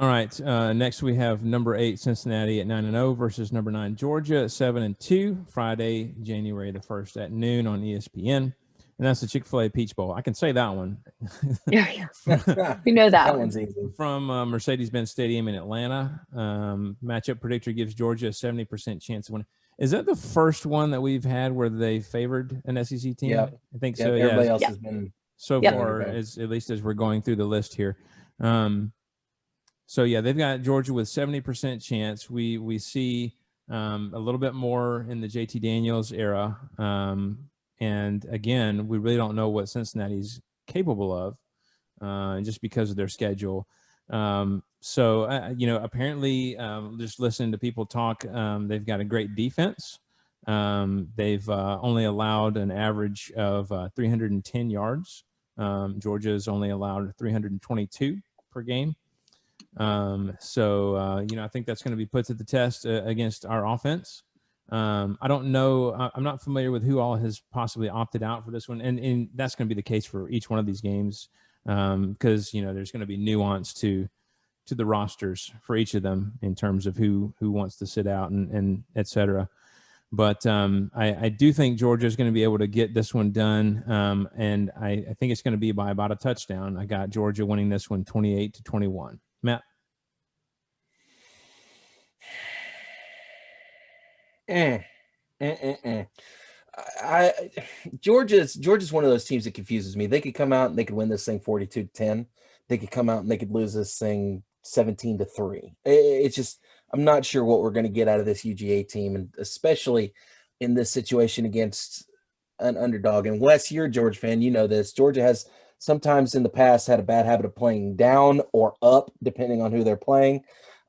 All right. Next, we have number 8 Cincinnati at 9-0 versus number 9 Georgia at 7-2. Friday, January the 1st at noon on ESPN, and that's the Chick-Fil-A Peach Bowl. I can say that one. Yeah, we know that one. One's easy. From Mercedes-Benz Stadium in Atlanta. Matchup predictor gives Georgia a 70% chance of winning. Is that the first one that we've had where they favored an SEC team? Yeah, I think yeah, so. everybody Yeah. else has been So far, at least as we're going through the list here. So yeah, they've got Georgia with 70% chance. We see a little bit more in the JT Daniels era, and again, we really don't know what Cincinnati's capable of, just because of their schedule. Apparently, just listening to people talk, they've got a great defense. They've only allowed an average of 310 yards. Georgia's only allowed 322 per game. I think that's going to be put to the test against our offense. I don't know. I'm not familiar with who all has possibly opted out for this one, and that's going to be the case for each one of these games, because there's going to be nuance to the rosters for each of them in terms of who wants to sit out and et cetera. But I do think Georgia is going to be able to get this one done, and I think it's going to be by about a touchdown. I got Georgia winning this one 28-21. Matt? Georgia's one of those teams that confuses me. They could come out and they could win this thing 42-10. They could come out and they could lose this thing 17-3. It's just, I'm not sure what we're going to get out of this UGA team, and especially in this situation against an underdog. And Wes, you're a Georgia fan, you know this. Georgia has sometimes in the past had a bad habit of playing down or up, depending on who they're playing.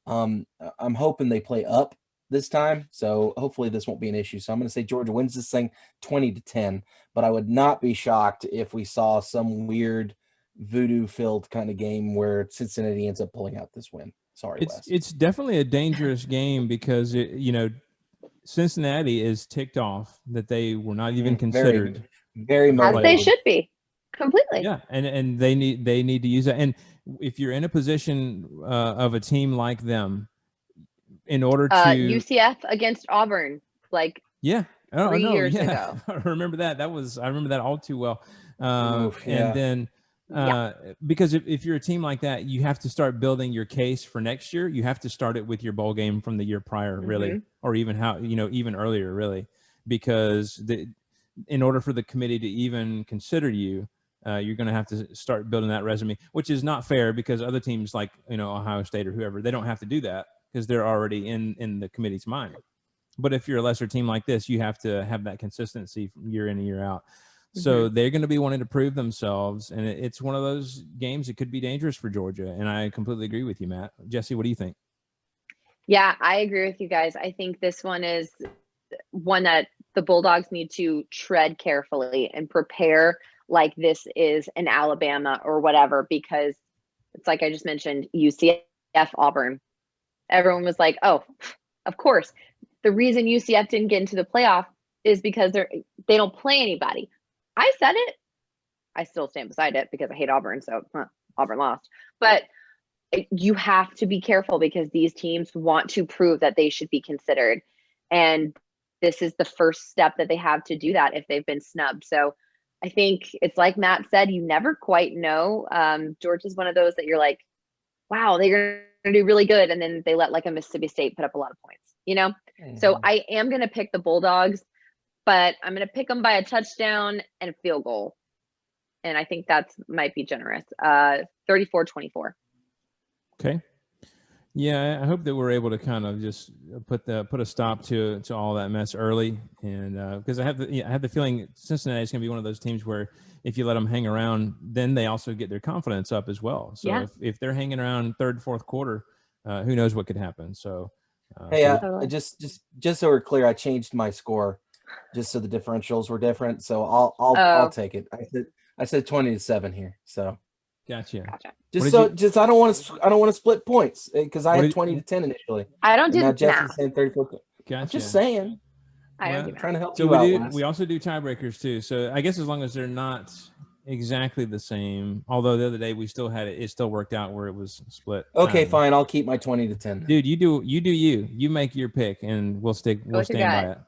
I'm hoping they play up this time, so hopefully this won't be an issue. So I'm going to say Georgia wins this thing 20-10, but I would not be shocked if we saw some weird voodoo-filled kind of game where Cincinnati ends up pulling out this win. Sorry, Wes. It's definitely a dangerous game because Cincinnati is ticked off that they were not even considered. Very as they should be. Completely. Yeah, and they need to use that. And if you're in a position of a team like them, in order to UCF against Auburn, 3 years ago. I remember that. I remember that all too well. And then because if you're a team like that, you have to start building your case for next year. You have to start it with your bowl game from the year prior, really, or even even earlier, really, because in order for the committee to even consider you, you're going to have to start building that resume, which is not fair because other teams like Ohio State or whoever, they don't have to do that because they're already in the committee's mind. But if you're a lesser team like this, you have to have that consistency from year in and year out. So they're going to be wanting to prove themselves, and it's one of those games that could be dangerous for Georgia. And I completely agree with you, Matt. Jesse, what do you think? Yeah, I agree with you guys. I think this one is one that the Bulldogs need to tread carefully and prepare like this is an Alabama or whatever, because it's like I just mentioned, UCF, Auburn. Everyone was like, oh, of course. The reason UCF didn't get into the playoff is because they don't play anybody. I said it. I still stand beside it because I hate Auburn, so Auburn lost. But you have to be careful because these teams want to prove that they should be considered. And this is the first step that they have to do that if they've been snubbed. So I think it's like Matt said, you never quite know. Georgia's one of those that you're like, wow, they're going to do really good. And then they let like a Mississippi State put up a lot of points, So I am going to pick the Bulldogs, but I'm going to pick them by a touchdown and a field goal. And I think that might be generous. 34-24. Okay. Yeah, I hope that we're able to kind of just put a stop to all that mess early, and because I have the feeling Cincinnati is going to be one of those teams where if you let them hang around, then they also get their confidence up as well. So if they're hanging around third, fourth quarter, who knows what could happen? So just so we're clear, I changed my score just so the differentials were different. So I'll take it. I said 20-7 here. So. Gotcha. Just I don't want to split points because I had 20-10 initially. I don't do now math. Jesse's saying 34. Gotcha. I'm just saying. I don't do trying to help so you out. We also do tiebreakers too. So I guess as long as they're not exactly the same. Although the other day we still had it. It still worked out where it was split. Okay, fine. I'll keep my 20 to 10. Dude, you do you. You make your pick, and we'll Go with your stand by gut. it.